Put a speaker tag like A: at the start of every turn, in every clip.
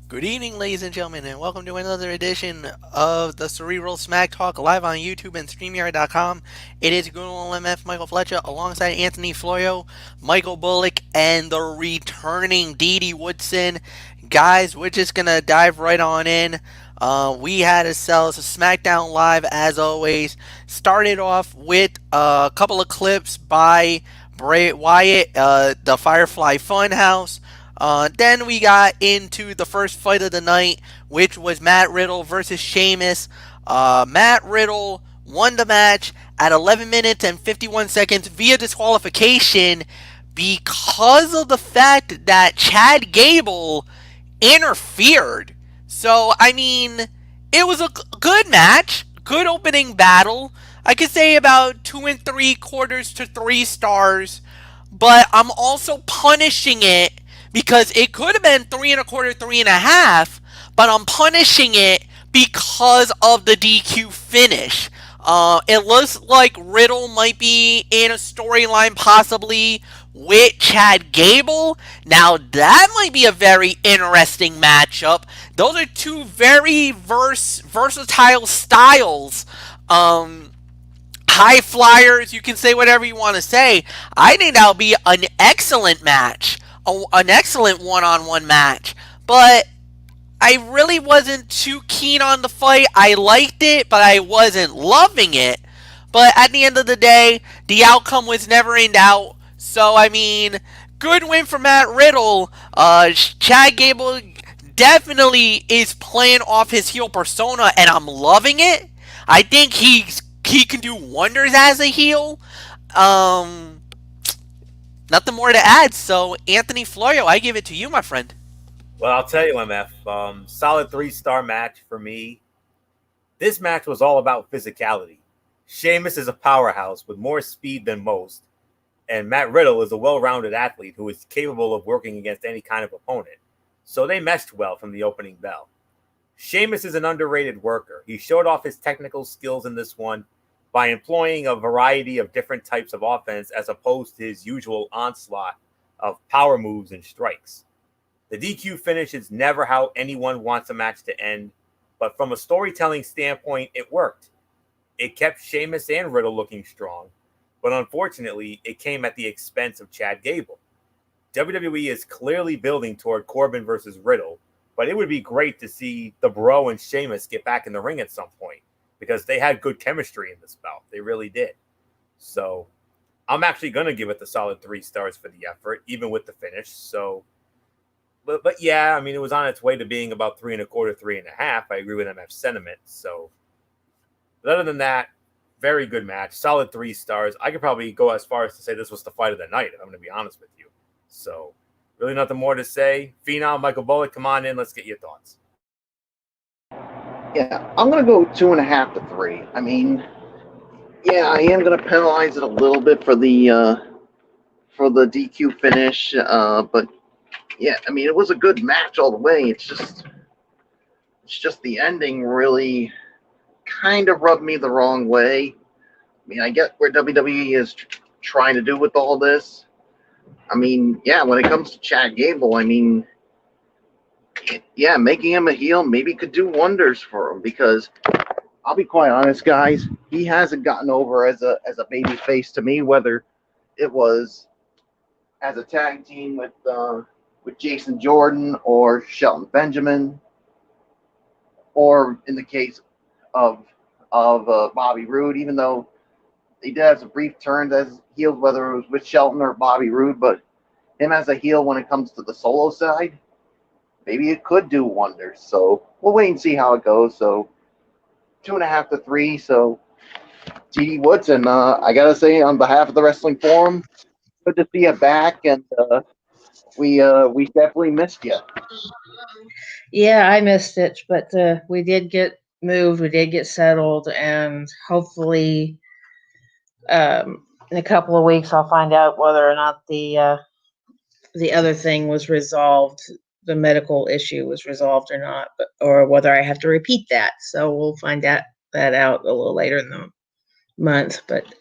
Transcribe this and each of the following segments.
A: Good evening, ladies and gentlemen, and welcome to another edition of the Cerebral Smack Talk live on YouTube and StreamYard.com. It is good old MF Michael Fletcher alongside Anthony Florio, Michael Bullock, and the returning Dee Woodson. Guys, we're just going to dive right on in. We had ourselves a Smackdown Live as always. Started off with a couple of clips by Bray Wyatt, the Firefly Funhouse. Then we got into the first fight of the night, which was Matt Riddle versus Sheamus. Matt Riddle won the match at 11 minutes and 51 seconds via disqualification because of the fact that Chad Gable interfered. So, I mean, it was a good match, good opening battle. I could say about 2 3/4 to 3 stars, but I'm also punishing it because it could have been 3 1/4, 3.5, but I'm punishing it because of the DQ finish. It looks like Riddle might be in a storyline possibly with Chad Gable. Now that might be a very interesting matchup. Those are two very versatile styles. High flyers, you can say whatever you want to say. I think that'll be an excellent match, an excellent one-on-one match. But I really wasn't too keen on the fight. I liked it, but I wasn't loving it. But at the end of the day, the outcome was never in doubt. So, I mean, good win for Matt Riddle. Chad Gable definitely is playing off his heel persona, and I'm loving it. I think he can do wonders as a heel. Um, Nothing more to add. So, Anthony Florio, I give it to you, my friend.
B: Well, I'll tell you, MF. Solid 3-star match for me. This match was all about physicality. Sheamus is a powerhouse with more speed than most, and Matt Riddle is a well-rounded athlete who is capable of working against any kind of opponent. So they meshed well from the opening bell. Sheamus is an underrated worker. He showed off his technical skills in this one by employing a variety of different types of offense as opposed to his usual onslaught of power moves and strikes. The DQ finish is never how anyone wants a match to end, but from a storytelling standpoint, it worked. It kept Sheamus and Riddle looking strong, but unfortunately, it came at the expense of Chad Gable. WWE is clearly building toward Corbin versus Riddle, but it would be great to see the Bro and Sheamus get back in the ring at some point because they had good chemistry in this bout. They really did. So I'm actually going to give it the solid 3 stars for the effort, even with the finish. So, but yeah, I mean, it was on its way to being about 3 1/4, 3.5. I agree with MF's sentiment. So, but other than that, very good match, solid 3 stars. I could probably go as far as to say this was the fight of the night, if I'm going to be honest with you. So, really nothing more to say. Phenom, Michael Bullock, come on in. Let's get your thoughts.
C: Yeah, I'm gonna go 2.5 to 3. I mean, yeah, I am gonna penalize it a little bit for the DQ finish, but yeah, I mean, it was a good match all the way. It's just the ending really kind of rubbed me the wrong way. I mean, I get where WWE is trying to do with all this. I mean, yeah, when it comes to Chad Gable, I mean, yeah, making him a heel maybe could do wonders for him because I'll be quite honest, guys, he hasn't gotten over as a baby face to me, whether it was as a tag team with Jason Jordan or Shelton Benjamin, or in the case of Bobby Roode, even though he did have some brief turns as heels, whether it was with Shelton or Bobby Roode, but him as a heel when it comes to the solo side, maybe it could do wonders. So we'll wait and see how it goes. So 2.5 to 3. So Dee Woodson, I gotta say on behalf of the Wrestling Forum, good to see you back, and we definitely missed you.
D: Yeah, I missed it, but we did get moved. We did get settled, and hopefully, in a couple of weeks, I'll find out whether or not the other thing was resolved. The medical issue was resolved or not, or whether I have to repeat that. So we'll find that out a little later in the month. But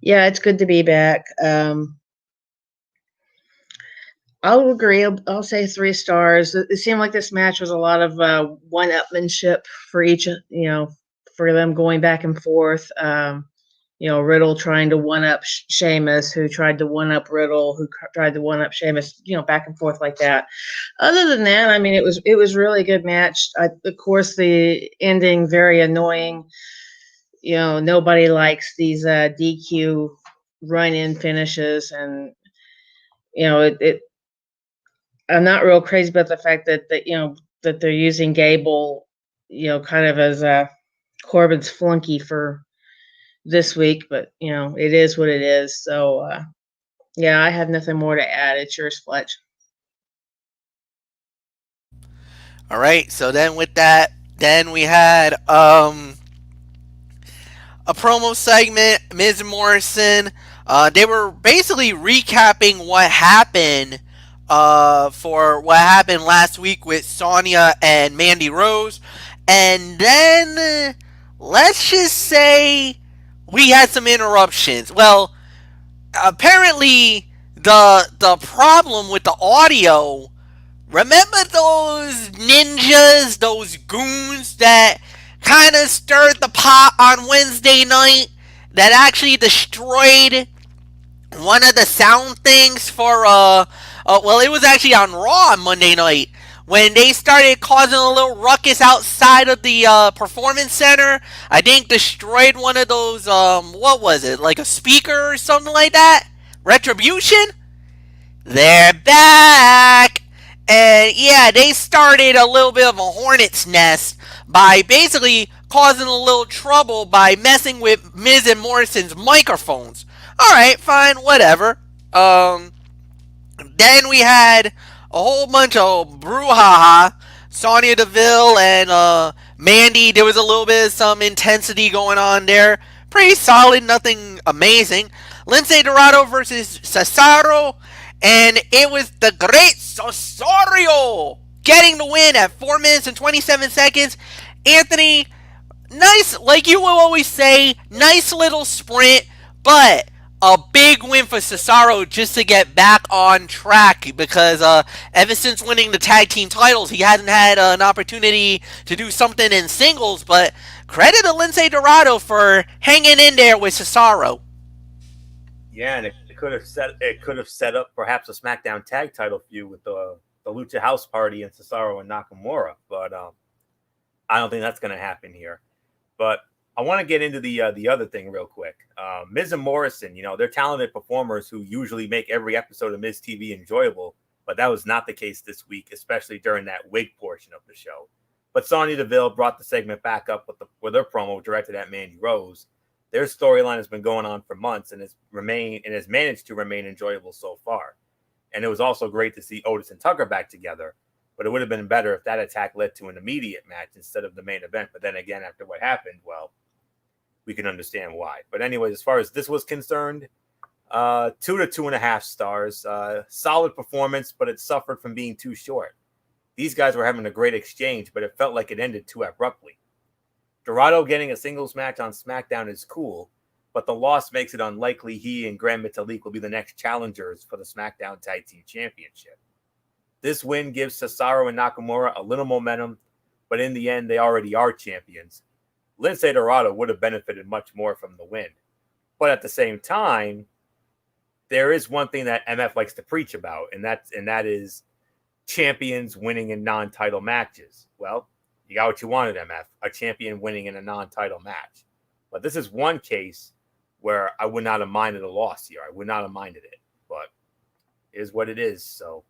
D: yeah, it's good to be back. I'll agree. I'll say 3 stars. It seemed like this match was a lot of one-upmanship for each, for them going back and forth. Riddle trying to one-up Sheamus, who tried to one-up Riddle, who tried to one-up Sheamus, back and forth like that. Other than that, I mean, it was really a good match. Of course, the ending very annoying. Nobody likes these DQ run-in finishes, and it I'm not real crazy about the fact that they're using Gable, kind of as a Corbin's flunky for this week, but it is what it is. So yeah, I have nothing more to add. It's yours, Fletch.
A: All right. So then with that, then we had a promo segment. Miz and Morrison. They were basically recapping what happened for what happened last week with Sonya and Mandy Rose, and then let's just say we had some interruptions. Well, apparently the problem with the audio. Remember those ninjas, those goons that kind of stirred the pot on Wednesday night that actually destroyed one of the sound things for well, it was actually on Raw on Monday night when they started causing a little ruckus outside of the performance center. I think destroyed one of those what was it, like a speaker or something like that. Retribution, they're back. And yeah, they started a little bit of a hornet's nest by basically causing a little trouble by messing with Miz and Morrison's microphones. Alright, fine, whatever. Then we had a whole bunch of brouhaha. Sonya Deville and Mandy, there was a little bit of some intensity going on there. Pretty solid, nothing amazing. Lince Dorado versus Cesaro, and it was the great Cesaro getting the win at 4 minutes and 27 seconds. Anthony, nice, like you will always say, nice little sprint, but a big win for Cesaro just to get back on track because ever since winning the tag team titles, he hasn't had an opportunity to do something in singles. But credit to Lince Dorado for hanging in there with Cesaro.
B: Yeah, and it could have set up perhaps a SmackDown tag title feud with the Lucha House Party and Cesaro and Nakamura, but I don't think that's going to happen here. But I want to get into the other thing real quick. Miz and Morrison, they're talented performers who usually make every episode of Miz TV enjoyable, but that was not the case this week, especially during that wig portion of the show. But Sonya Deville brought the segment back up with her promo directed at Mandy Rose. Their storyline has been going on for months and has managed to remain enjoyable so far. And it was also great to see Otis and Tucker back together, but it would have been better if that attack led to an immediate match instead of the main event. But then again, after what happened, well, we can understand why. But anyways, as far as this was concerned, 2 to 2.5 stars. Solid performance, but it suffered from being too short. These guys were having a great exchange, but it felt like it ended too abruptly. Dorado getting a singles match on SmackDown is cool, but the loss makes it unlikely he and Grand Metalik will be the next challengers for the SmackDown Tag Team Championship. This win gives Cesaro and Nakamura a little momentum, but in the end, they already are champions. Lince Dorado would have benefited much more from the win. But at the same time, there is one thing that MF likes to preach about, and that is champions winning in non-title matches. Well, you got what you wanted, MF, a champion winning in a non-title match. But this is one case where I would not have minded a loss here. I would not have minded it, but it is what it is. So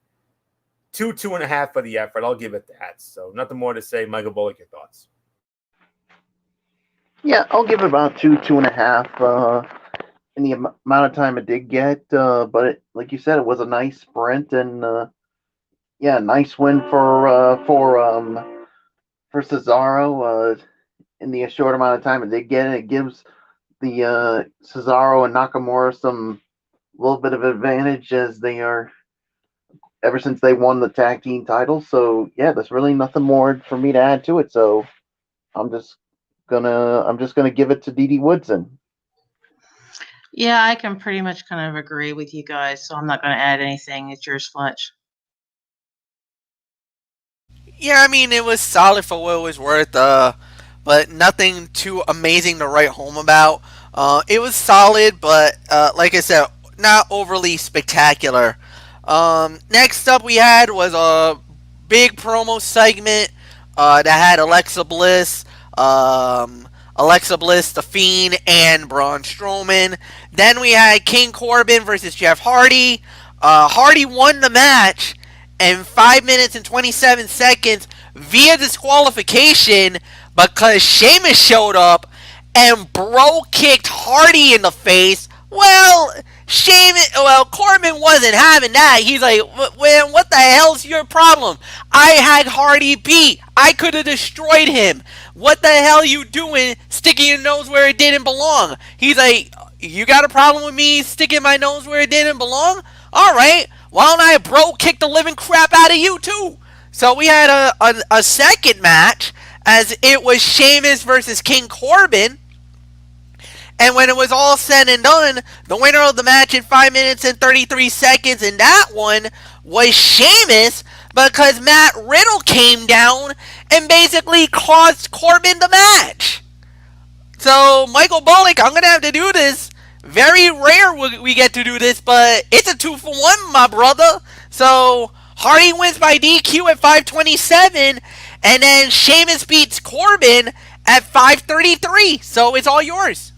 B: 2.5 for the effort. I'll give it that. So nothing more to say. Michael Bullock, your thoughts?
C: Yeah, I'll give it about 2.5 in the amount of time it did get. But like you said, it was a nice sprint, and yeah, nice win for Cesaro. In the short amount of time it did get, it gives the Cesaro and Nakamura some little bit of advantage as they are ever since they won the tag team titles. So yeah, there's really nothing more for me to add to it. So I'm just gonna give it to Dee Woodson.
D: Yeah, I can pretty much kind of agree with you guys, so I'm not going to add anything. It's yours, Fletch.
A: Yeah, I mean, it was solid for what it was worth, but nothing too amazing to write home about. It was solid, but like I said, not overly spectacular. Next up, we had was a big promo segment that had Alexa Bliss, The Fiend, and Braun Strowman. Then we had King Corbin versus Jeff Hardy. Hardy won the match in 5 minutes and 27 seconds via disqualification because Sheamus showed up and bro kicked Hardy in the face. Corbin wasn't having that. He's like, well, what the hell's your problem? I had Hardy beat. I could have destroyed him. What the hell you doing sticking your nose where it didn't belong? He's like, you got a problem with me sticking my nose where it didn't belong? Alright, why don't I bro kick the living crap out of you too? So we had a second match as it was Sheamus versus King Corbin. And when it was all said and done, the winner of the match in 5 minutes and 33 seconds in that one was Sheamus because Matt Riddle came down and basically cost Corbin the match. So, Michael Bullock, I'm going to have to do this. Very rare we get to do this, but it's a 2-for-1, my brother. So, Hardy wins by DQ at 527, and then Sheamus beats Corbin at 533. So, it's all yours.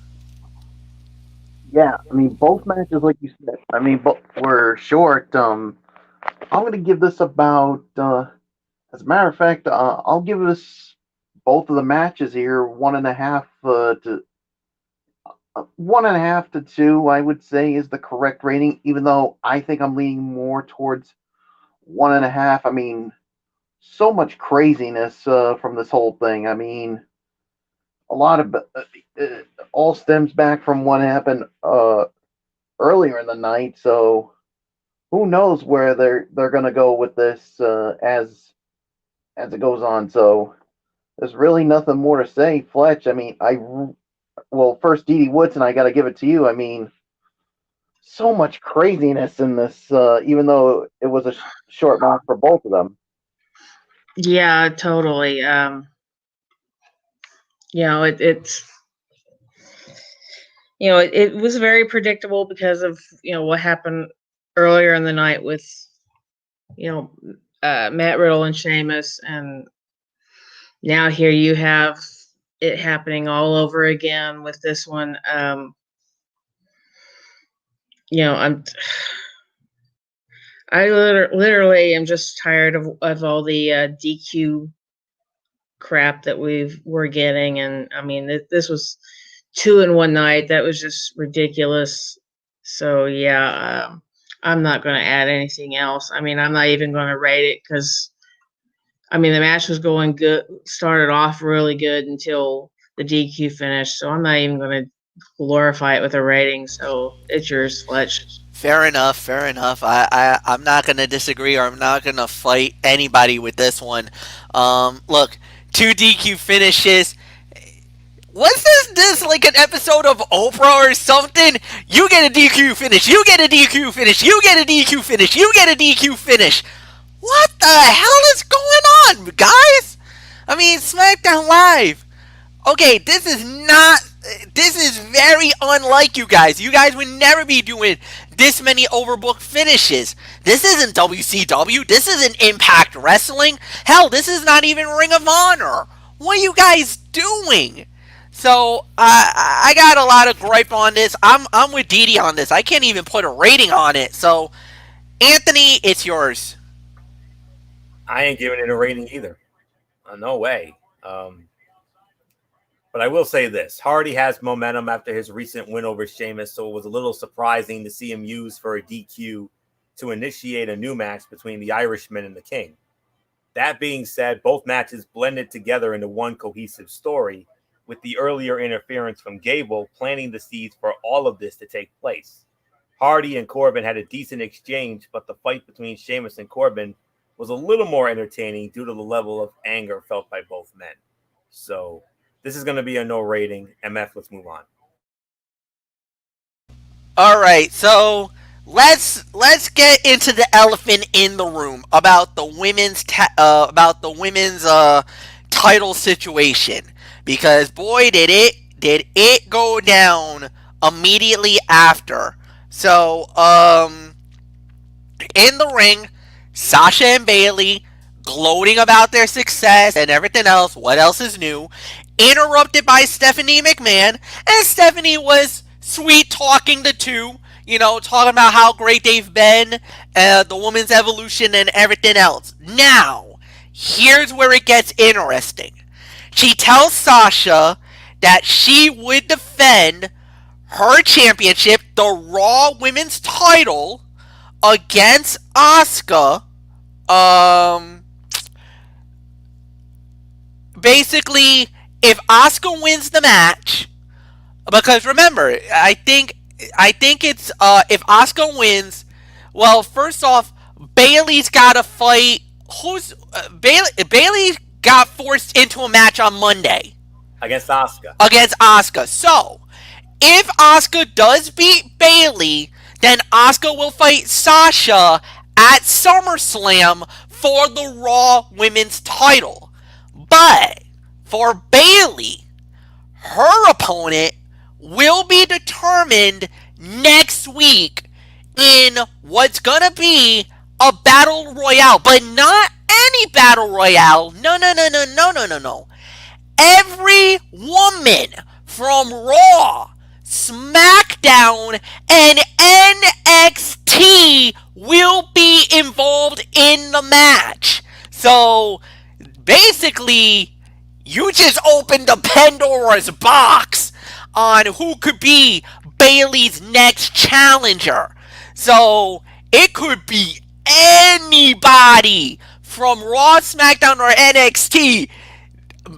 C: Yeah, I mean, both matches, like you said, I mean, were short. I'm going to give this about, as a matter of fact, I'll give this both of the matches here 1.5 to 2. I would say is the correct rating. Even though I think I'm leaning more towards 1.5. I mean, so much craziness from this whole thing. I mean, a lot of all stems back from what happened earlier in the night. So who knows where they're going to go with this as it goes on. So there's really nothing more to say, Fletch. I mean, well, first Dee Woodson, I got to give it to you. I mean, so much craziness in this, even though it was a short match for both of them.
D: Yeah, totally. It's it was very predictable because of what happened earlier in the night with you know Matt Riddle and Sheamus, and now here you have it happening all over again with this one. I'm I literally am just tired of all the DQ crap that we're getting, and I mean this was 2 in 1 night. That was just ridiculous. So yeah, I'm not going to add anything else. I mean, I'm not even going to rate it because I mean the match was going good, started off really good until the DQ finished. So I'm not even going to glorify it with a rating. So it's yours, Fletch.
A: Fair enough, fair enough. I'm not going to disagree or I'm not going to fight anybody with this one. Look, 2 DQ finishes. Was this like an episode of Oprah or something? You get a DQ finish, you get a DQ finish, you get a DQ finish, you get a DQ finish. What the hell is going on, guys? I mean, SmackDown Live. Okay, this is not. This is very unlike you guys. You guys would never be doing this many overbooked finishes. This isn't WCW. This isn't Impact Wrestling. Hell, this is not even Ring of Honor. What are you guys doing? So I got a lot of gripe on this. I'm with Didi on this. I can't even put a rating on it. So Anthony, it's yours.
B: I ain't giving it a rating either. No way. But I will say this: Hardy has momentum after his recent win over Sheamus, so it was a little surprising to see him use for a DQ to initiate a new match between the Irishman and the King. That being said, both matches blended together into one cohesive story, with the earlier interference from Gable planting the seeds for all of this to take place. Hardy and Corbin had a decent exchange, but the fight between Sheamus and Corbin was a little more entertaining due to the level of anger felt by both men. So this is going to be a no rating. MF, let's move on.
A: All right, so let's get into the elephant in the room about the women's title situation, because boy did it go down immediately after. So in the ring, Sasha and Bailey gloating about their success and everything else. What else is new? Interrupted by Stephanie McMahon, and Stephanie was sweet talking the two. Talking about how great they've been, the women's evolution, and everything else. Now, here's where it gets interesting. She tells Sasha that she would defend her championship, the Raw Women's title, against Asuka. Um, Basically, if Asuka wins the match, because remember, I think it's if Asuka wins, well, first off, Bailey's got to fight. Who's Bailey? Bailey got forced into a match on Monday
B: against Asuka.
A: against Asuka. So, if Asuka does beat Bailey, then Asuka will fight Sasha at SummerSlam for the Raw Women's title. But for Bailey, her opponent will be determined next week in what's gonna be a battle royale, but not any battle royale. No, no, no, no, no, no, no, no. Every woman from Raw, Smackdown, and NXT will be involved in the match. So basically, you just opened the Pandora's box on who could be Bailey's next challenger. So it could be anybody from Raw, SmackDown, or NXT.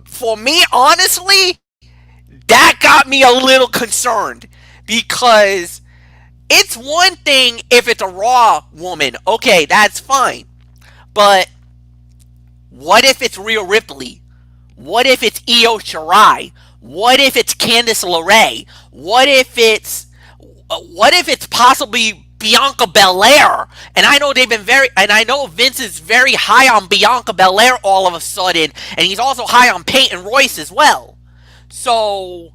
A: For me, honestly, that got me a little concerned, because it's one thing if it's a Raw woman. Okay, that's fine. But what if it's Rhea Ripley? What if it's Io Shirai? What if it's Candice LeRae? What if it's possibly Bianca Belair? And I know Vince is very high on Bianca Belair all of a sudden, and he's also high on Peyton Royce as well. So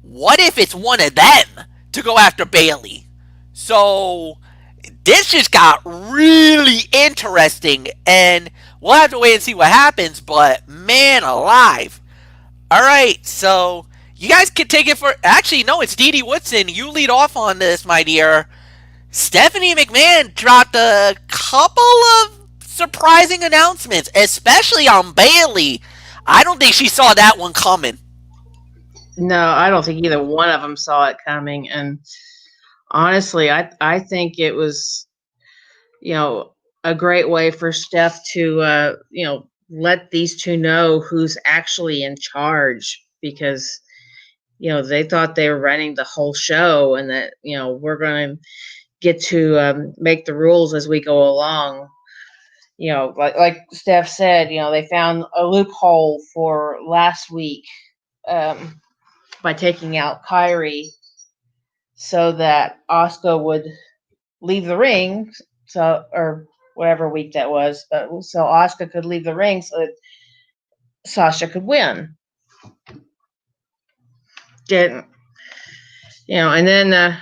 A: what if it's one of them to go after Bailey? So this just got really interesting, and we'll have to wait and see what happens. But man alive! All right, so you guys can take it for. Actually, no, it's Dee Dee Woodson. You lead off on this, my dear. Stephanie McMahon dropped a couple of surprising announcements, especially on Bailey. I don't think she saw that one coming.
D: No, I don't think either one of them saw it coming. And honestly, I think it was, a great way for Steph to, let these two know who's actually in charge, because, they thought they were running the whole show, and that, we're going to get to make the rules as we go along. Like Steph said, they found a loophole for last week, by taking out Kyrie, so that Asuka would leave the ring, or whatever week that was, but so Asuka could leave the ring so that Sasha could win. Didn't, and then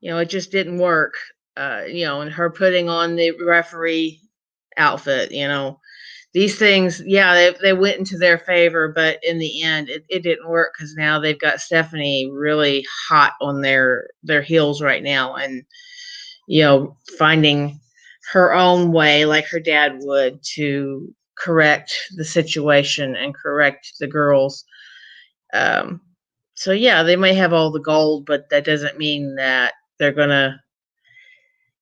D: it just didn't work. And her putting on the referee outfit, these things, yeah, they went into their favor, but in the end, it didn't work, because now they've got Stephanie really hot on their heels right now, and finding her own way, like her dad would, to correct the situation and correct the girls. So yeah, they may have all the gold, but that doesn't mean that they're gonna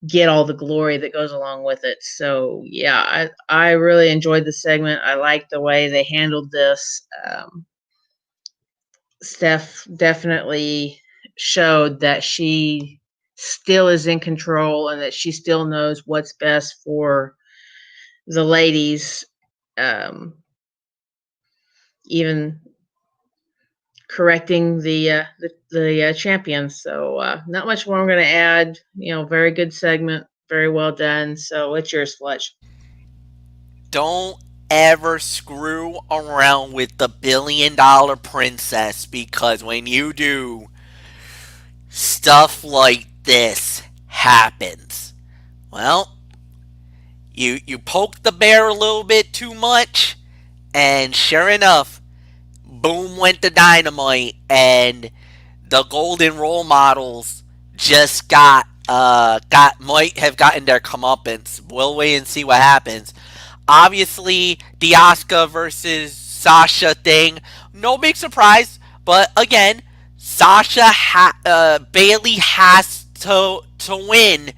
D: get all the glory that goes along with it. So yeah, I really enjoyed the segment. I liked the way they handled this. Steph definitely showed that she still is in control, and that she still knows what's best for the ladies. Even correcting the champions. So not much more I'm going to add. Very good segment, very well done. So it's yours, Fletch.
A: Don't ever screw around with the $1 billion princess, because when you do, stuff like this happens. Well, you poke the bear a little bit too much, and sure enough, boom went the dynamite, and the golden role models just might have gotten their comeuppance. We'll wait and see what happens. Obviously, the Asuka versus Sasha thing, no big surprise. But again, Bailey has to win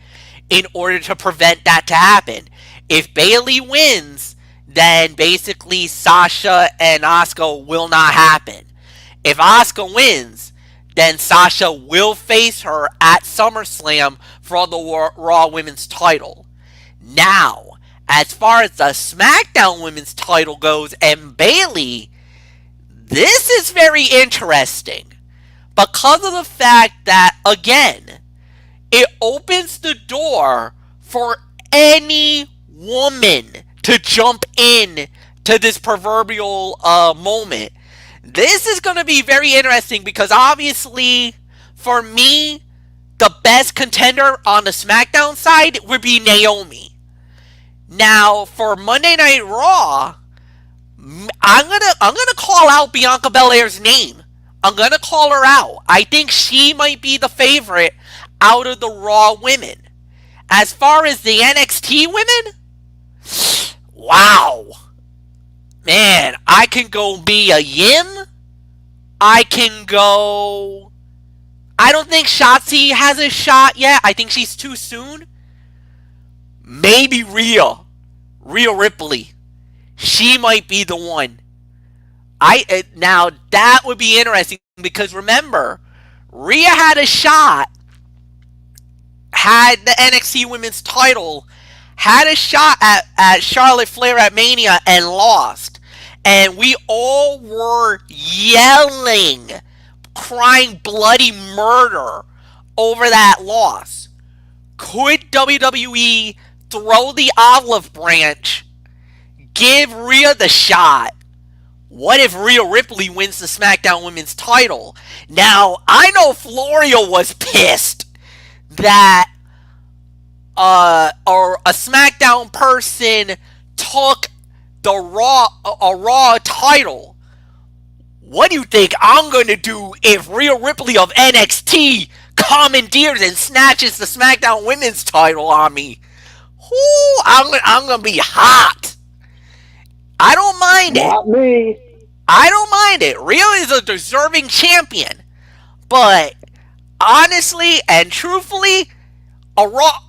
A: in order to prevent that to happen. If Bailey wins, then basically Sasha and Asuka will not happen. If Asuka wins, then Sasha will face her at SummerSlam for the Raw Women's title. Now, as far as the SmackDown Women's title goes and Bailey, this is very interesting because of the fact that, again, it opens the door for any woman to jump in to this proverbial moment. This is going to be very interesting because obviously, for me, the best contender on the SmackDown side would be Naomi. Now, for Monday Night Raw, I'm gonna call out Bianca Belair's name. I'm gonna call her out. I think she might be the favorite out of the Raw women. As far as the NXT women, wow, man, I can go Mia Yim. I can go. I don't think Shotzi has a shot yet. I think she's too soon. Maybe Rhea Ripley. She might be the one. Now that would be interesting because remember, Rhea had a shot, had the NXT Women's title, had a shot at Charlotte Flair at Mania and lost. And we all were yelling, crying bloody murder over that loss. Could WWE throw the olive branch, give Rhea the shot? What if Rhea Ripley wins the SmackDown Women's title? Now, I know Florio was pissed that or a SmackDown person took a Raw title. What do you think I'm going to do if Rhea Ripley of NXT commandeers and snatches the SmackDown Women's title on me? Ooh, I'm going to be hot. I don't mind it.
E: Not me.
A: I don't mind it. Rhea is a deserving champion. But honestly and truthfully, a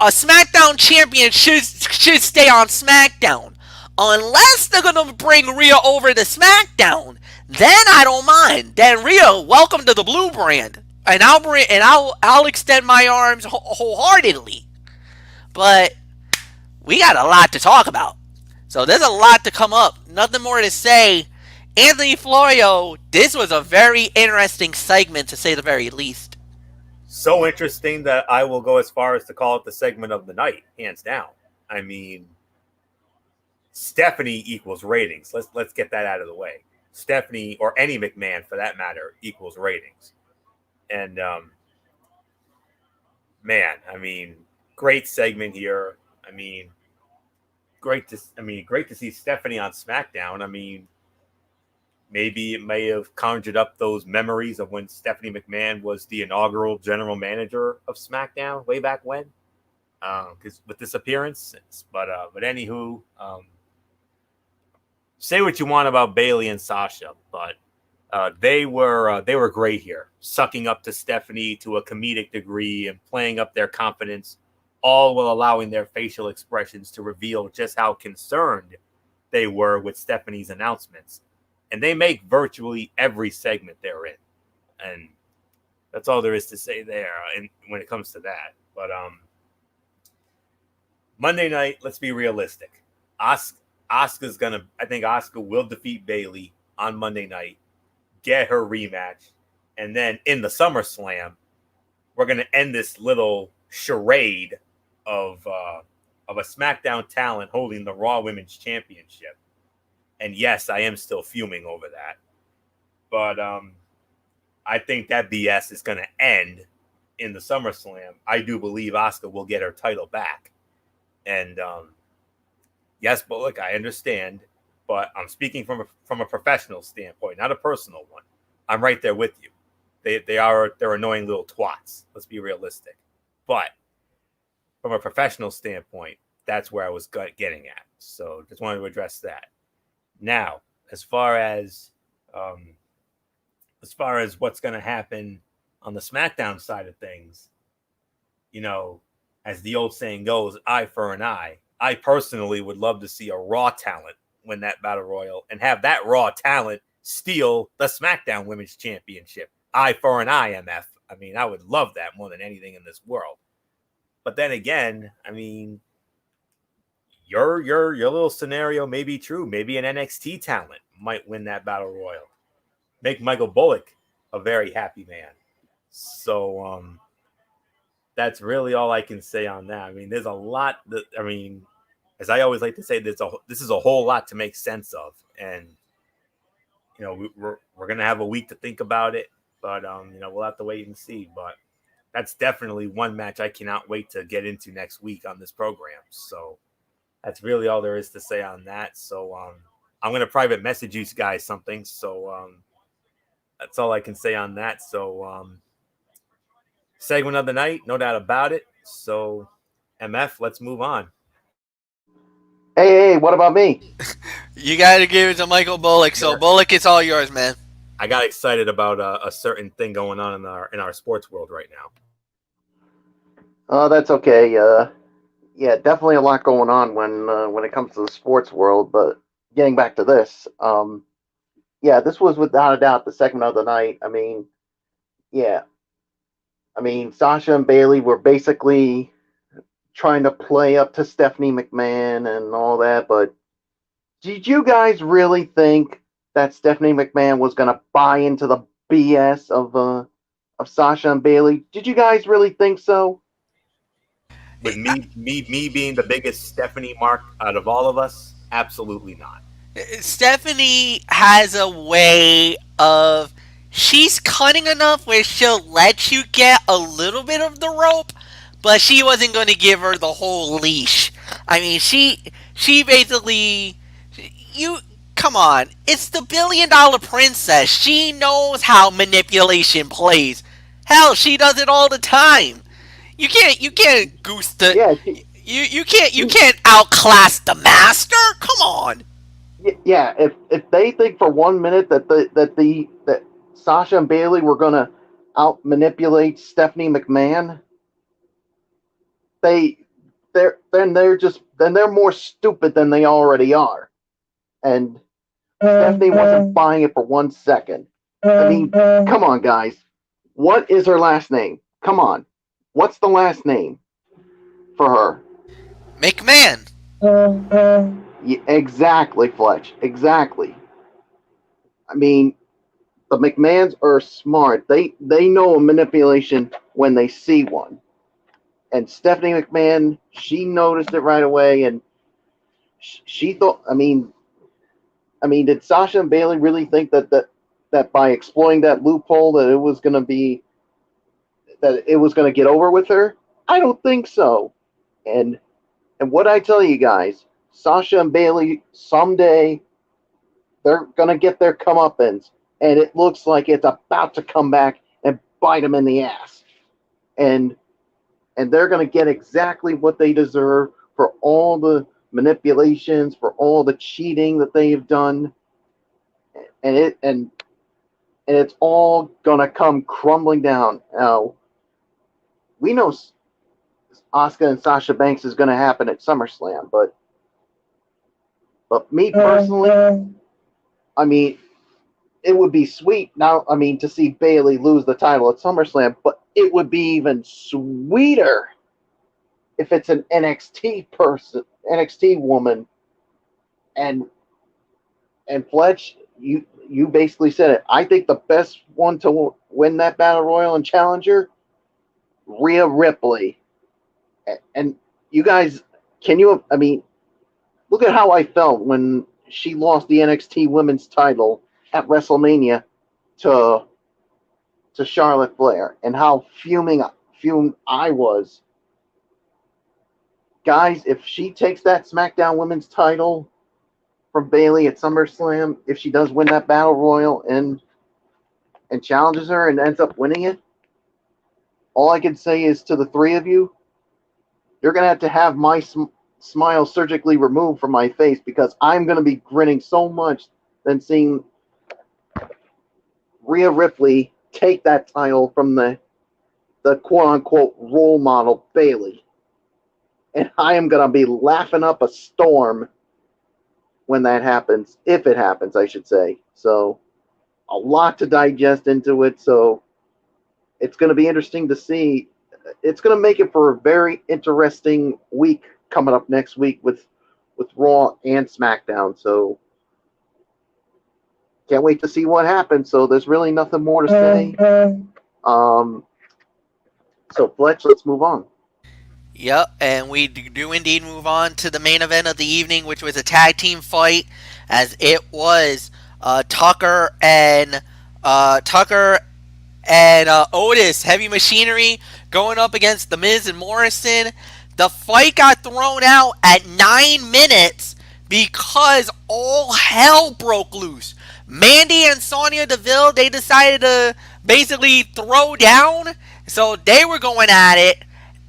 A: SmackDown champion should stay on SmackDown. Unless they're gonna bring Rhea over to SmackDown, then I don't mind. Then Rhea, welcome to the Blue Brand, and I'll extend my arms wholeheartedly. But we got a lot to talk about, so there's a lot to come up. Nothing more to say. Anthony Florio, this was a very interesting segment to say the very least.
B: So interesting that I will go as far as to call it the segment of the night, hands down. I mean, Stephanie equals ratings. Let's get that out of the way. Stephanie, or any McMahon for that matter, equals ratings. And man, I mean, great segment here. I mean, great to see Stephanie on SmackDown. I mean, maybe it may have conjured up those memories of when Stephanie McMahon was the inaugural general manager of SmackDown way back when, because with this appearance. But anywho, say what you want about Bailey and Sasha, but they were great here, sucking up to Stephanie to a comedic degree and playing up their confidence, all while allowing their facial expressions to reveal just how concerned they were with Stephanie's announcements. And they make virtually every segment they're in. And that's all there is to say there and when it comes to that. But Monday night, let's be realistic. I think Asuka will defeat Bailey on Monday night, get her rematch, And then in the SummerSlam, we're going to end this little charade of a SmackDown talent holding the Raw Women's Championship. And yes, I am still fuming over that. But I think that BS is going to end in the SummerSlam. I do believe Asuka will get her title back. And yes, but look, I understand, but I'm speaking from a professional standpoint, not a personal one. I'm right there with you. They're annoying little twats. Let's be realistic. But from a professional standpoint, that's where I was getting at. So just wanted to address that. Now, as far as what's going to happen on the SmackDown side of things, you know, as the old saying goes, eye for an eye. I personally would love to see a Raw talent win that Battle Royal and have that Raw talent steal the SmackDown Women's Championship. Eye for an eye, MF. I mean, I would love that more than anything in this world. But then again, I mean, your little scenario may be true. Maybe an NXT talent might win that Battle Royal. Make Michael Bullock a very happy man. So that's really all I can say on that. I mean, there's a lot that, I mean, as I always like to say, this is a whole lot to make sense of. And, you know, we're going to have a week to think about it. But, you know, we'll have to wait and see. But that's definitely one match I cannot wait to get into next week on this program. So that's really all there is to say on that. So I'm going to private message you guys something. So that's all I can say on that. So segment of the night, no doubt about it. So MF, let's move on.
C: Hey, what about me?
A: You got to give it to Michael Bullock. So Bullock, it's all yours, man.
B: I got excited about a certain thing going on in our sports world right now.
C: Oh, that's okay. Yeah, definitely a lot going on when it comes to the sports world. But getting back to this, yeah, this was without a doubt the segment of the night. I mean, yeah, I mean Sasha and Bailey were basically trying to play up to Stephanie McMahon and all that. But did you guys really think that Stephanie McMahon was going to buy into the BS of Sasha and Bailey? Did you guys really think so?
B: With me being the biggest Stephanie mark out of all of us, absolutely not.
A: Stephanie has a way of, she's cunning enough where she'll let you get a little bit of the rope, but she wasn't going to give her the whole leash. I mean, she basically, you come on, it's the $1 billion princess. She knows how manipulation plays. Hell, she does it all the time. You can't goose the,
C: Yeah,
A: you can't outclass the master. Come on.
C: yeah. If they think for 1 minute that Sasha and Bailey were gonna out manipulate Stephanie McMahon, they're more stupid than they already are. And Stephanie wasn't buying it for 1 second. I mean, come on, guys. What is her last name? Come on. What's the last name for her?
A: McMahon.
C: Yeah, exactly, Fletch. Exactly. I mean, the McMahons are smart. They know a manipulation when they see one. And Stephanie McMahon, she noticed it right away, and she thought. Did Sasha and Bailey really think that by exploiting that loophole that it was going to get over with her? I don't think so. And what I tell you guys, Sasha and Bailey someday they're going to get their comeuppance, and it looks like it's about to come back and bite them in the ass. And they're going to get exactly what they deserve for all the manipulations, for all the cheating that they have done. And it's all going to come crumbling down. Now, we know Asuka and Sasha Banks is going to happen at SummerSlam, but me personally, I mean, it would be sweet now. I mean, to see Bailey lose the title at SummerSlam, but it would be even sweeter if it's an NXT woman, and Fletch, you basically said it. I think the best one to win that battle royal and challenger, Rhea Ripley. And you guys, can you? I mean, look at how I felt when she lost the NXT Women's title at WrestleMania to Charlotte Flair, and how fumed I was. Guys, if she takes that SmackDown Women's title from Bayley at SummerSlam, if she does win that Battle Royal and challenges her and ends up winning it, all I can say is to the three of you, you're gonna have my smile surgically removed from my face, because I'm gonna be grinning so much than seeing Rhea Ripley take that title from the quote unquote role model Bayley. And I am gonna be laughing up a storm when that happens, if it happens, I should say. So a lot to digest into it. So it's going to be interesting to see. It's going to make it for a very interesting week coming up next week with Raw and SmackDown. So can't wait to see what happens. So there's really nothing more to say. So Fletch, let's move on.
A: Yep, and we do indeed move on to the main event of the evening, which was a tag team fight, as it was Tucker and Otis, Heavy Machinery, going up against The Miz and Morrison. The fight got thrown out at 9 minutes because all hell broke loose. Mandy and Sonya Deville, they decided to basically throw down, so they were going at it.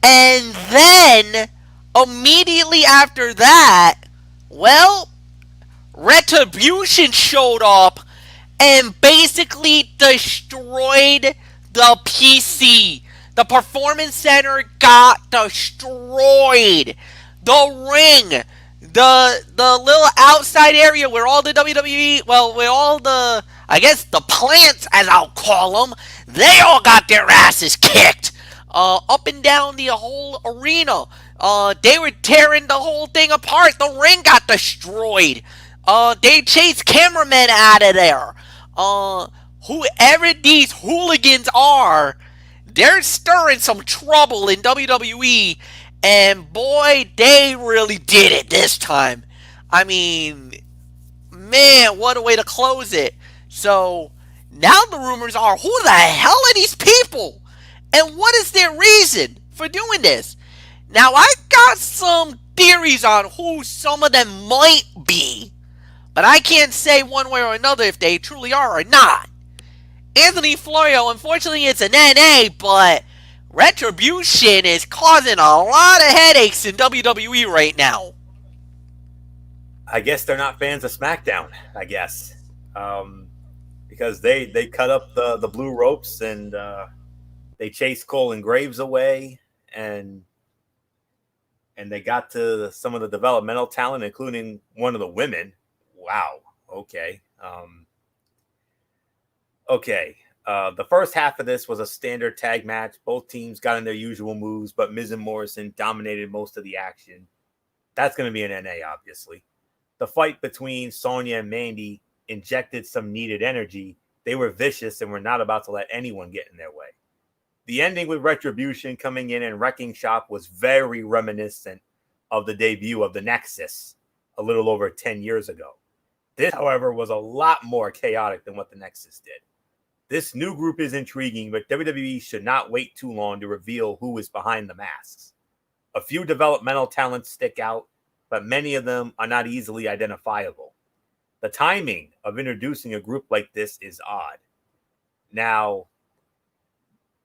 A: And then, immediately after that, well, Retribution showed up and basically destroyed the PC. The Performance Center got destroyed. The ring, the little outside area where all the WWE, well, where all the, I guess the plants, as I'll call them, they all got their asses kicked. Up and down the whole arena. They were tearing the whole thing apart. The ring got destroyed. They chased cameramen out of there. Whoever these hooligans are, they're stirring some trouble in WWE, and boy, they really did it this time. I mean, man, what a way to close it. So, now the rumors are, who the hell are these people? And what is their reason for doing this? Now, I got some theories on who some of them might be, but I can't say one way or another if they truly are or not. Anthony Florio, unfortunately, it's an NA, but Retribution is causing a lot of headaches in WWE right now.
B: I guess they're not fans of SmackDown. I guess because they cut up the blue ropes and they chased Cole and Graves away, and they got to some of the developmental talent, including one of the women. Wow. Okay. Okay. The first half of this was a standard tag match. Both teams got in their usual moves, but Miz and Morrison dominated most of the action. That's going to be an NA, obviously. The fight between Sonya and Mandy injected some needed energy. They were vicious and were not about to let anyone get in their way. The ending with Retribution coming in and wrecking shop was very reminiscent of the debut of the Nexus a little over 10 years ago. This, however, was a lot more chaotic than what the Nexus did. This new group is intriguing, but WWE should not wait too long to reveal who is behind the masks. A few developmental talents stick out, but many of them are not easily identifiable. The timing of introducing a group like this is odd. Now,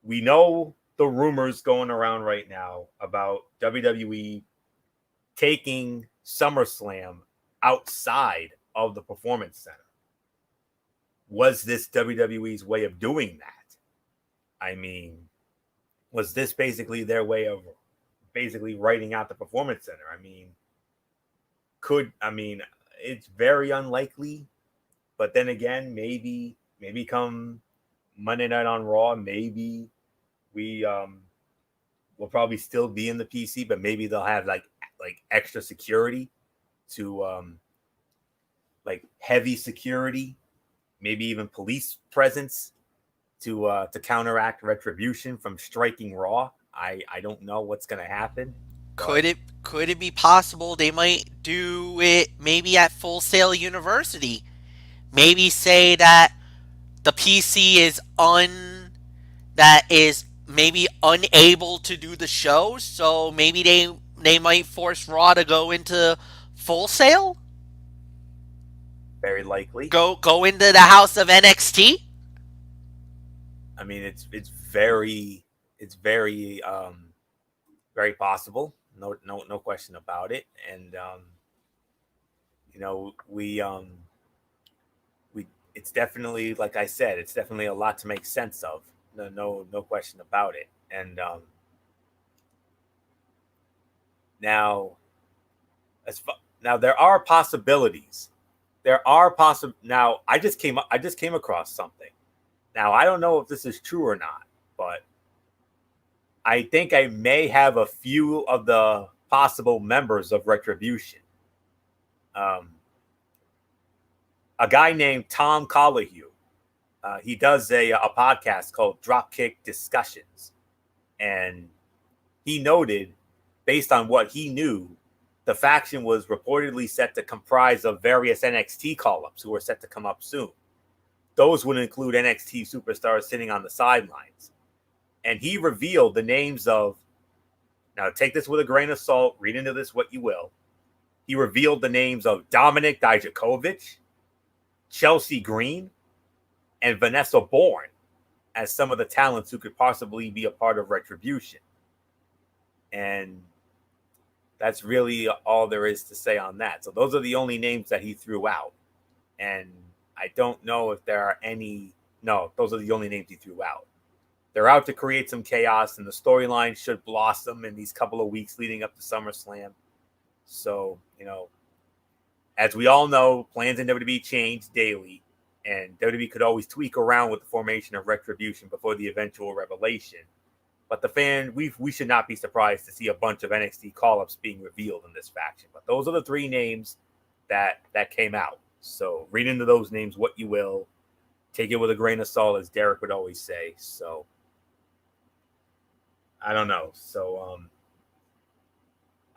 B: we know the rumors going around right now about WWE taking SummerSlam outside of the Performance Center. Was this WWE's way of doing that? I mean, was this basically their way of basically writing out the Performance Center? I mean, it's very unlikely, but then again, maybe come Monday Night on Raw, maybe we will probably still be in the PC, but maybe they'll have like extra security to like heavy security maybe even police presence to counteract Retribution from striking Raw. I don't know what's gonna happen, but
A: Could it be possible they might do it maybe at Full Sail University? Maybe say that the PC is maybe unable to do the show, so maybe they might force Raw to go into Full Sail,
B: very likely.
A: go into the house of NXT.
B: I mean, it's very possible. No question about it. And you know, we it's definitely, like I said, it's definitely a lot to make sense of. No question about it. And now, now there are possibilities. There are possible. Now I just came across something. Now I don't know if this is true or not, but I think I may have a few of the possible members of Retribution. Um, a guy named Tom Collahue. He does a podcast called Dropkick Discussions, and he noted, based on what he knew, the faction was reportedly set to comprise of various NXT call-ups who are set to come up soon. Those would include NXT superstars sitting on the sidelines. And he revealed the names of, now take this with a grain of salt, read into this what you will. He revealed the names of Dominic Dijakovic, Chelsea Green, and Vanessa Bourne as some of the talents who could possibly be a part of Retribution. And that's really all there is to say on that. So those are the only names that he threw out. And I don't know if there are any. No, those are the only names he threw out. They're out to create some chaos, and the storyline should blossom in these couple of weeks leading up to SummerSlam. So, as we all know, plans in WWE change daily, and WWE could always tweak around with the formation of Retribution before the eventual revelation. But we should not be surprised to see a bunch of NXT call-ups being revealed in this faction. But those are the three names that came out. So read into those names what you will. Take it with a grain of salt, as Derek would always say. So I don't know. So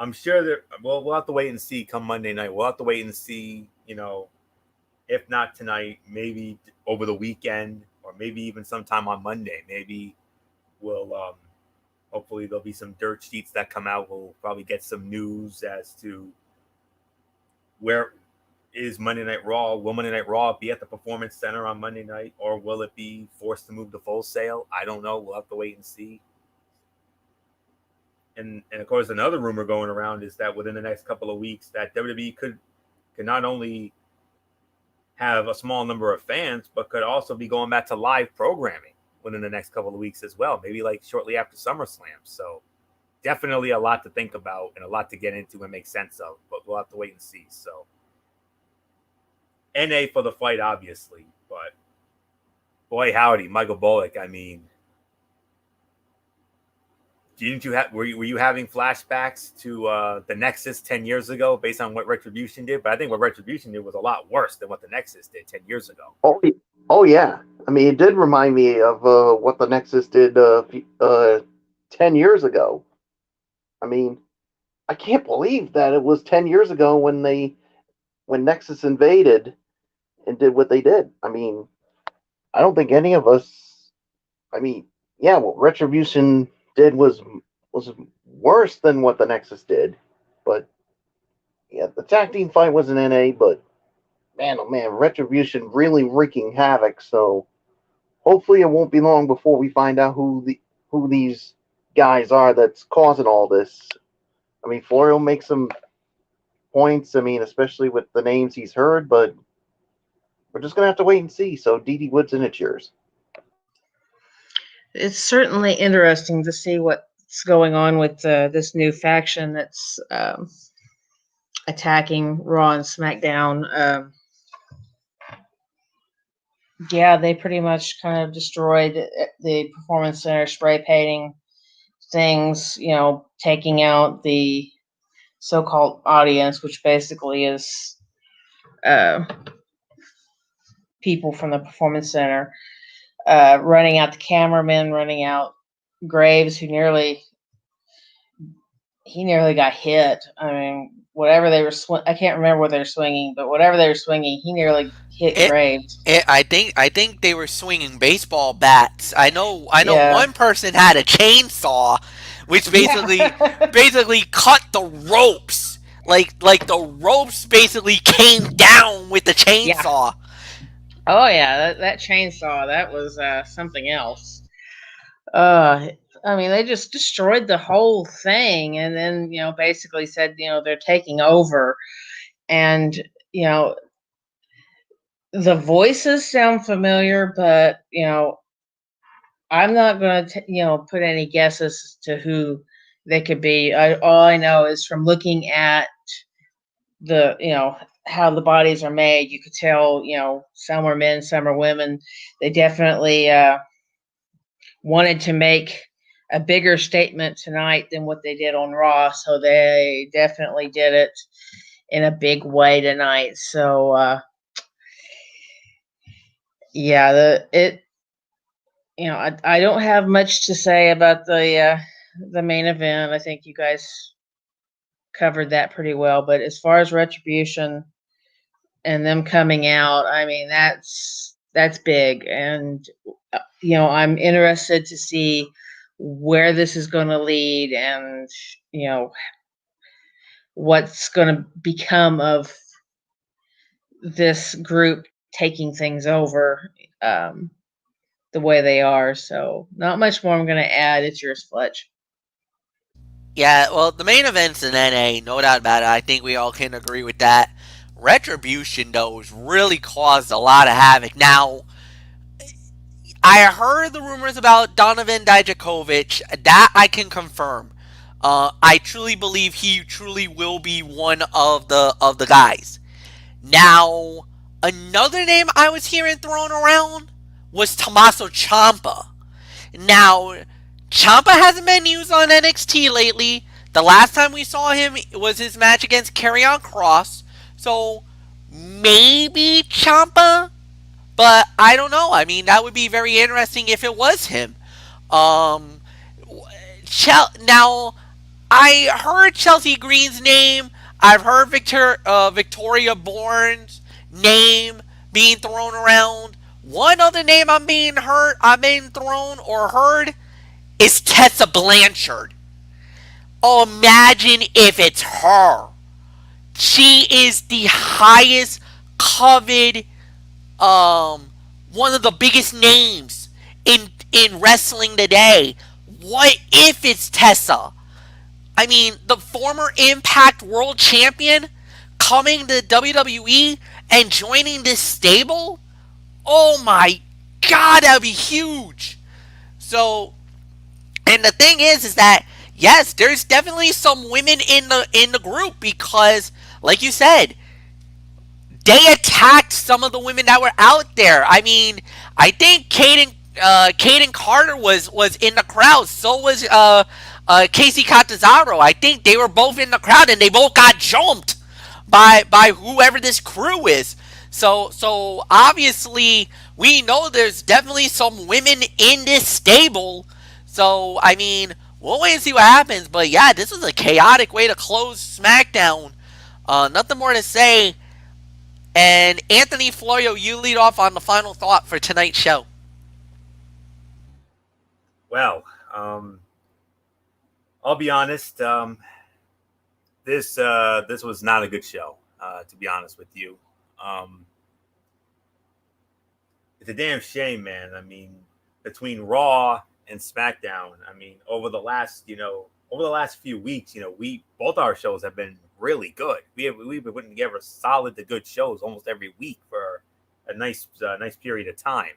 B: I'm sure that we'll have to wait and see come Monday night. We'll have to wait and see, if not tonight, maybe over the weekend, or maybe even sometime on Monday. Maybe we'll hopefully there'll be some dirt sheets that come out. We'll probably get some news as to where is Monday Night Raw. Will Monday Night Raw be at the Performance Center on Monday night, or will it be forced to move to Full Sail? I don't know. We'll have to wait and see. And of course, another rumor going around is that within the next couple of weeks, that WWE could not only have a small number of fans, but could also be going back to live programming within the next couple of weeks as well, maybe like shortly after SummerSlam. So definitely a lot to think about and a lot to get into and make sense of, but we'll have to wait and see. So NA for the fight, obviously, but boy, howdy, Michael Bullock. I mean, were you having flashbacks to the Nexus 10 years ago based on what Retribution did? But I think what Retribution did was a lot worse than what the Nexus did 10 years ago.
C: Oh yeah. I mean, it did remind me of what the Nexus did 10 years ago. I mean, I can't believe that it was 10 years ago when Nexus invaded and did what they did. I mean, I don't think any of us. I mean, yeah, what Retribution did was worse than what the Nexus did, but yeah, the tag team fight was an NA, but man, oh man, Retribution really wreaking havoc. So hopefully, it won't be long before we find out who these guys are that's causing all this. I mean, Florio makes some points. I mean, especially with the names he's heard, but we're just gonna have to wait and see. So, Dee Woodson, it's yours.
D: It's certainly interesting to see what's going on with this new faction that's attacking Raw and SmackDown. Yeah, they pretty much kind of destroyed the Performance Center, spray painting things, taking out the so-called audience, which basically is people from the Performance Center, running out the cameraman, running out Graves, who nearly got hit. I mean, whatever they were I can't remember what they were swinging, but whatever they were swinging, he nearly hit
A: It,
D: Graves.
A: I think they were swinging baseball bats. I know
D: Yeah.
A: one person had a chainsaw, which basically
D: Yeah.
A: basically cut the ropes. Like the ropes basically came down with the
D: Yeah.
A: chainsaw.
D: Oh yeah, that chainsaw, that was something else. Uh, I mean, they just destroyed the whole thing, and then basically said they're taking over, and you know the voices sound familiar, but I'm not going to put any guesses to who they could be. All I know is from looking at the how the bodies are made, you could tell some are men, some are women. They definitely wanted to make a bigger statement tonight than what they did on Raw, so they definitely did it in a big way tonight. So yeah, I don't have much to say about the main event. I think you guys covered that pretty well. But as far as Retribution and them coming out, I mean that's big, and I'm interested to see where this is going to lead, and what's going to become of this group taking things over the way they are. So not much more I'm going to add. It's yours, Fletch.
A: Yeah, well, the main event's in NA, no doubt about it. I think we all can agree with that. Retribution, though, has really caused a lot of havoc. Now, I heard the rumors about Donovan Dijakovic. That I can confirm. I truly believe he truly will be one of the guys. Now, another name I was hearing thrown around was Tommaso Ciampa. Now, Ciampa hasn't been used on NXT lately. The last time we saw him was his match against Karrion Kross. So maybe Ciampa, but I don't know. I mean, that would be very interesting if it was him. Um, now I heard Chelsea Green's name. I've heard Victoria Bourne's name being thrown around. One other name I'm being thrown or heard is Tessa Blanchard. Oh, imagine if it's her. She is the highest coveted, one of the biggest names in wrestling today. What if it's Tessa? I mean, the former Impact World Champion coming to WWE and joining this stable? Oh my god, that would be huge. So, and the thing is that yes, there's definitely some women in the group because, like you said, they attacked some of the women that were out there. I mean, I think Kaden Carter was in the crowd. So was Casey Catanzaro. I think they were both in the crowd and they both got jumped by whoever this crew is. So obviously we know there's definitely some women in this stable. So I mean, we'll wait and see what happens. But yeah, this was a chaotic way to close SmackDown. Nothing more to say. And Anthony Florio, you lead off on the final thought for tonight's show.
B: Well, I'll be honest. This was not a good show. To be honest with you, it's a damn shame, man. I mean, between Raw and SmackDown, I mean, over the last few weeks, we both our shows have been really good. We've been putting together solid to good shows almost every week for a nice period of time.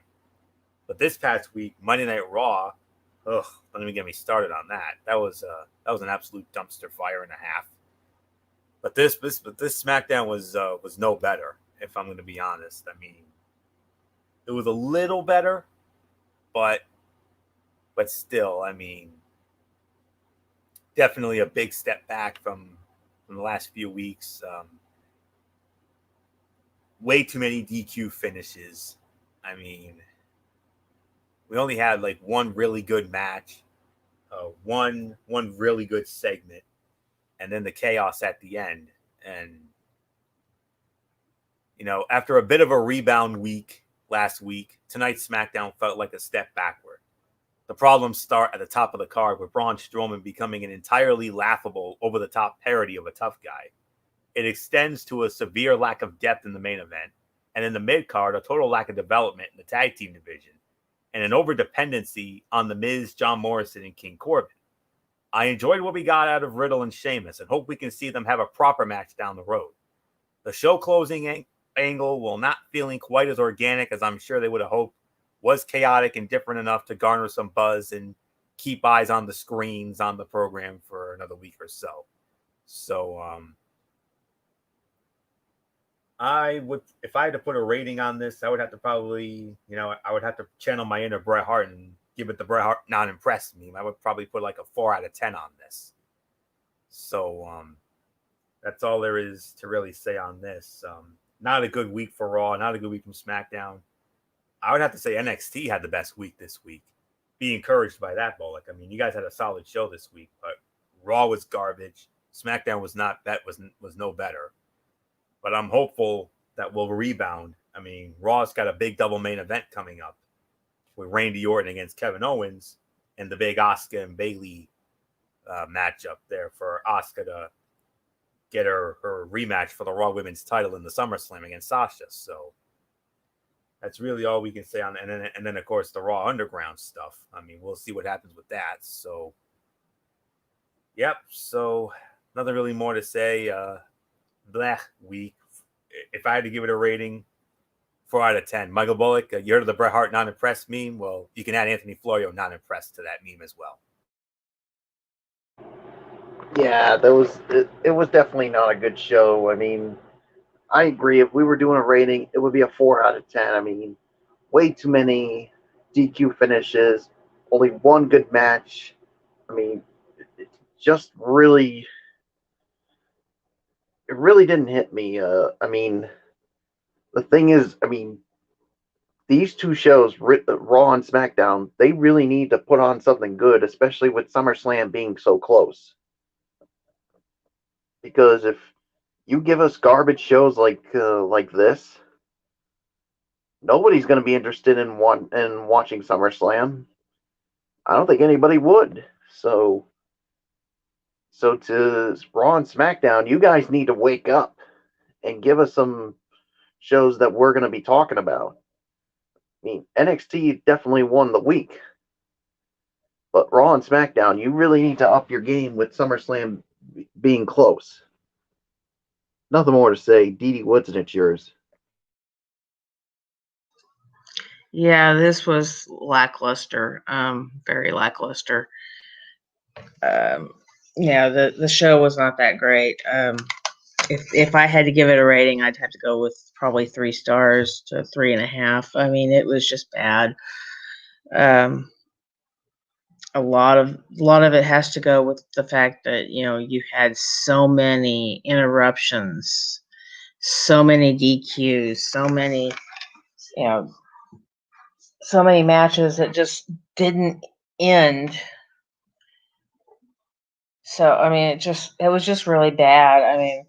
B: But this past week, Monday Night Raw, ugh, don't even get me started on that. That was an absolute dumpster fire and a half. But this SmackDown was no better, if I'm going to be honest. I mean, it was a little better, but still, I mean, definitely a big step back from the last few weeks. Way too many DQ finishes. I mean, we only had like one really good match, one really good segment, and then the chaos at the end. And after a bit of a rebound week last week, tonight's SmackDown felt like a step backward. The problems start at the top of the card with Braun Strowman becoming an entirely laughable, over-the-top parody of a tough guy. It extends to a severe lack of depth in the main event, and in the mid-card, a total lack of development in the tag team division, and an over-dependency on The Miz, John Morrison, and King Corbin. I enjoyed what we got out of Riddle and Sheamus and hope we can see them have a proper match down the road. The show closing angle, while not feeling quite as organic as I'm sure they would have hoped, was chaotic and different enough to garner some buzz and keep eyes on the screens on the program for another week or so. So, I would, if I had to put a rating on this, I would have to probably, I would have to channel my inner Bret Hart and give it the Bret Hart not impressed meme. I would probably put like a 4 out of 10 on this. So, that's all there is to really say on this. Not a good week for Raw, not a good week from SmackDown. I would have to say NXT had the best week this week. Be encouraged by that, Bullock. I mean, you guys had a solid show this week, but Raw was garbage. SmackDown was not that was no better. But I'm hopeful that we'll rebound. I mean, Raw's got a big double main event coming up with Randy Orton against Kevin Owens and the big Asuka and Bayley matchup there for Asuka to get her rematch for the Raw Women's title in the SummerSlam against Sasha. So that's really all we can say on that. And then of course the Raw Underground stuff. I mean, we'll see what happens with that. So, yep. So nothing really more to say. Black week. If I had to give it a rating, 4 out of 10. Michael Bullock, you heard of the Bret Hart not impressed meme? Well, you can add Anthony Florio not impressed to that meme as well.
C: Yeah, it was definitely not a good show. I mean, I agree. If we were doing a rating, it would be a 4 out of 10. I mean, way too many DQ finishes, only one good match. I mean, it just really, it really didn't hit me. I mean, the thing is, I mean, these two shows, Raw and SmackDown, they really need to put on something good, especially with SummerSlam being so close. Because if you give us garbage shows like this, nobody's going to be interested in watching SummerSlam. I don't think anybody would. So to Raw and SmackDown, you guys need to wake up and give us some shows that we're going to be talking about. I mean, NXT definitely won the week, but Raw and SmackDown, you really need to up your game with SummerSlam being close. Nothing more to say. Dee Woods, and it's yours.
D: Yeah, this was lackluster. Very lackluster. Yeah, the show was not that great. If I had to give it a rating, I'd have to go with probably 3 stars to 3.5. I mean, it was just bad. A lot of it has to go with the fact that you had so many interruptions, so many DQs, so many matches that just didn't end. So I mean, it was just really bad. I mean,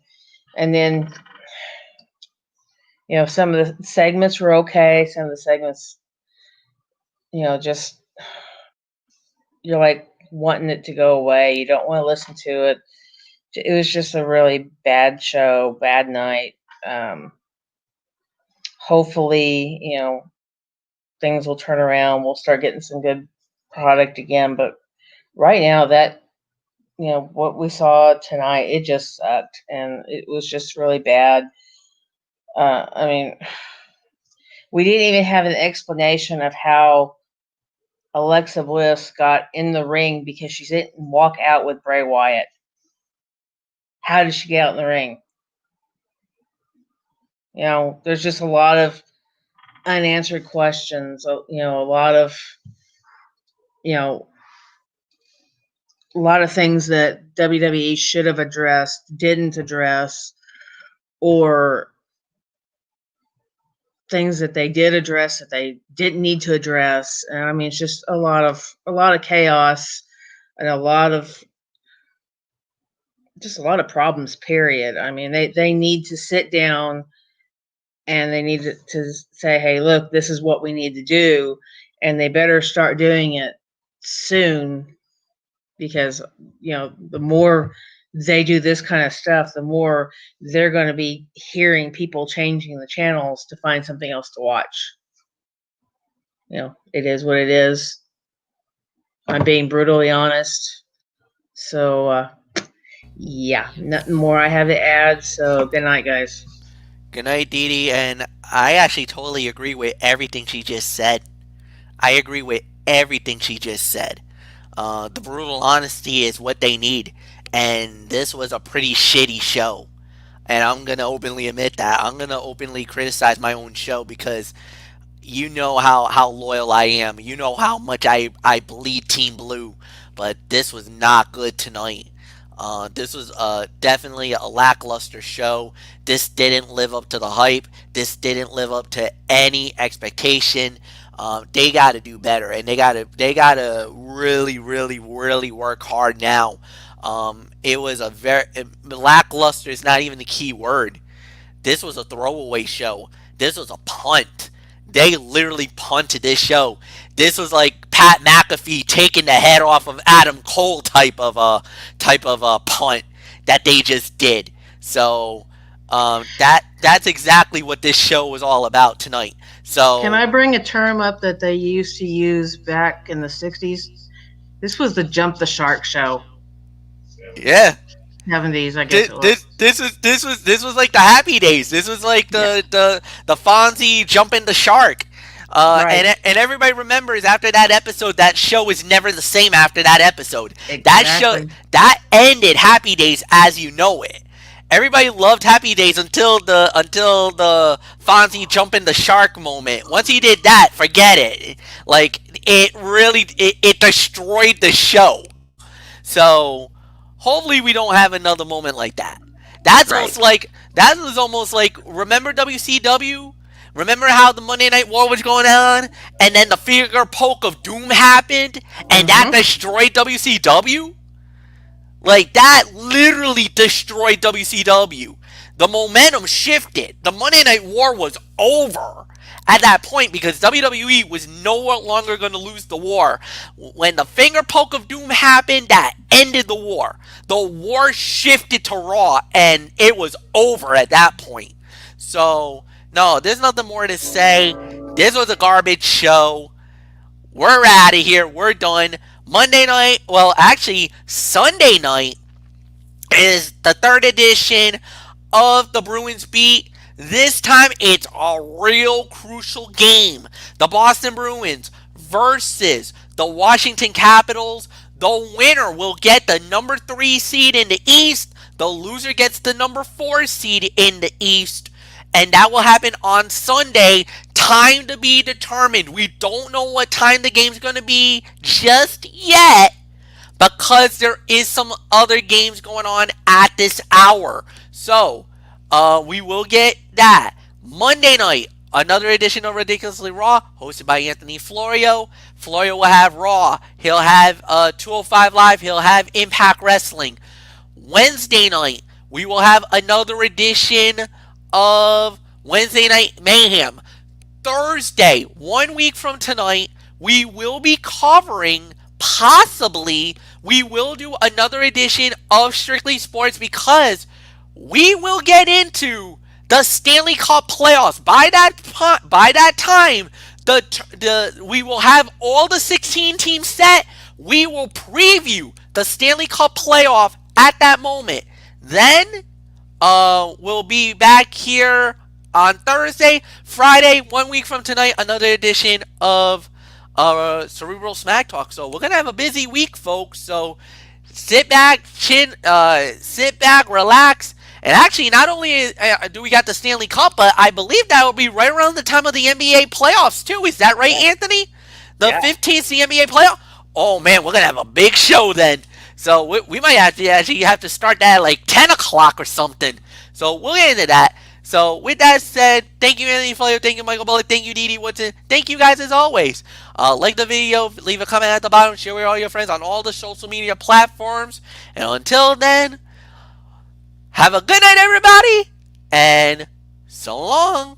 D: and then some of the segments were okay. Some of the segments, just you're like wanting it to go away. You don't want to listen to it. It was just a really bad show, bad night. Hopefully, things will turn around. We'll start getting some good product again. But right now, that what we saw tonight, it just sucked, and it was just really bad. I mean, we didn't even have an explanation of how Alexa Bliss got in the ring because she didn't walk out with Bray Wyatt. How did she get out in the ring? There's just a lot of unanswered questions. A lot of things that WWE should have addressed, didn't address, or things that they did address that they didn't need to address. And I mean, it's just a lot of chaos and a lot of problems, period. I mean, they need to sit down and they need to say, hey, look, this is what we need to do. And they better start doing it soon, because, the more they do this kind of stuff, the more they're going to be hearing people changing the channels to find something else to watch. It is what it is. I'm being brutally honest. So, yeah, nothing more I have to add. So, good night, guys.
A: Good night, Dee Dee. And I actually totally agree with everything she just said. I agree with everything she just said. The brutal honesty is what they need. And this was a pretty shitty show. And I'm going to openly admit that. I'm going to openly criticize my own show because you know how loyal I am. You know how much I bleed Team Blue. But this was not good tonight. This was definitely a lackluster show. This didn't live up to the hype. This didn't live up to any expectation. They got to do better, and they got to really, really, really work hard now. It was a very lackluster is not even the key word. This was a throwaway show. This was a punt. They literally punted this show. This was like Pat McAfee taking the head off of Adam Cole type of punt that they just did. So that's exactly what this show was all about tonight. So
D: Can I bring a term up that they used to use back in the 60s? This was the Jump the Shark show.
A: yeah,
D: 70s, I guess it was.
A: This was like the Happy Days. This was like the Fonzie jumping the shark.
D: Right.
A: And everybody remembers after that episode, that show was never the same after that episode. That show
D: Exactly.
A: that ended Happy Days as you know it. Everybody loved Happy Days until the Fonzie jumping the shark moment. Once he did that, forget it. Like it destroyed the show. So hopefully we don't have another moment like that.
D: Right.
A: That was almost like remember WCW? Remember how the Monday Night War was going on, and then the finger poke of doom happened, and that
D: Mm-hmm.
A: destroyed WCW? Like that literally destroyed WCW. The momentum shifted. The Monday Night War was over at that point because WWE was no longer going to lose the war. When the finger poke of doom happened, that ended the war. The war shifted to Raw and it was over at that point. So, no, there's nothing more to say. This was a garbage show. We're out of here. We're done. Monday night, well, actually, Sunday night is the third edition of the Bruins Beat. This time it's a real crucial game. The Boston Bruins versus the Washington Capitals. The winner will get the number 3 seed in the East. The loser gets the number 4 seed in the East. And that will happen on Sunday. Time to be determined. We don't know what time the game's going to be just yet because there is some other games going on at this hour. So, we will get that. Monday night, another edition of Ridiculously Raw, hosted by Anthony Florio. Florio will have Raw. He'll have 205 Live. He'll have Impact Wrestling. Wednesday night, we will have another edition of Wednesday Night Mayhem. Thursday, 1 week from tonight, we will be covering, possibly, we will do another edition of Strictly Sports because we will get into the Stanley Cup playoffs. By that time, we will have all the 16 teams set. We will preview the Stanley Cup playoff at that moment. Then we'll be back here on Thursday. Friday, 1 week from tonight, another edition of Cerebral Smack Talk. So we're gonna have a busy week, folks. So sit back, relax. And actually, not only do we got the Stanley Cup, but I believe that will be right around the time of the NBA playoffs too. Is that right, Anthony? The
B: Yeah.
A: 15th, the NBA playoff. Oh man, we're gonna have a big show then. So we might actually have to start that at like 10 o'clock or something. So we'll get into that. So with that said, thank you Anthony Flair, thank you Michael Bullock, thank you Dee Dee Woodson, thank you guys as always. Like the video, leave a comment at the bottom, share with all your friends on all the social media platforms. And until then, have a good night everybody, and so long.